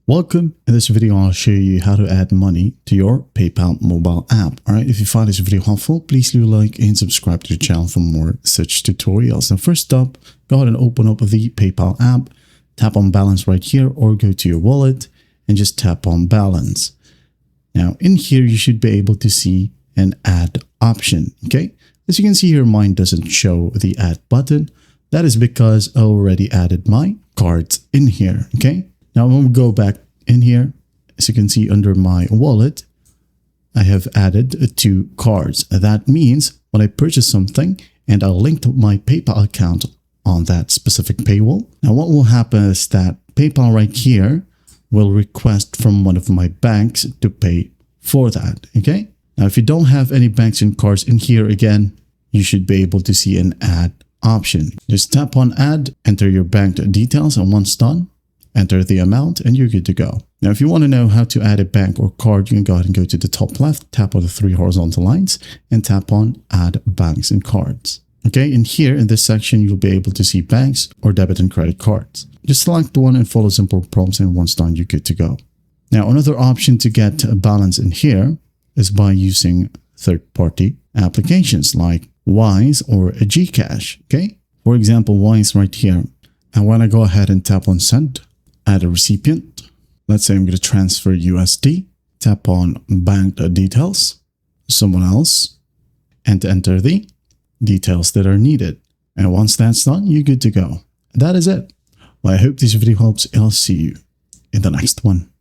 Welcome. In this video, I'll show you how to add money to your PayPal mobile app. All right. If you find this video helpful, please leave a like and subscribe to the channel for more such tutorials. Now, first up, go ahead and open up the PayPal app, tap on balance right here, or go to your wallet and just tap on balance. Now, in here, you should be able to see an add option. Okay. As you can see here, mine doesn't show the add button. That is because I already added my cards in here. Okay. Now, when we go back in here, as you can see under my wallet, I have added 2 cards. That means when I purchase something and I'll link to my PayPal account on that specific paywall. Now, what will happen is that PayPal right here will request from one of my banks to pay for that. Okay. Now, if you don't have any banks and cards in here, again, you should be able to see an add option. Just tap on add, enter your bank details, and once done, enter the amount and you're good to go. Now, if you want to know how to add a bank or card, you can go ahead and go to the top left, tap on the 3 horizontal lines and tap on add banks and cards. Okay, and here in this section, you'll be able to see banks or debit and credit cards. Just select the one and follow simple prompts, and once done, you're good to go. Now, another option to get a balance in here is by using third-party applications like Wise or Gcash. Okay, for example, Wise right here. I want to go ahead and tap on send. Add a recipient. Let's say I'm going to transfer USD. Tap on bank details, someone else, and enter the details that are needed. And once that's done, you're good to go. That is it. Well, I hope this video helps. I'll see you in the next one.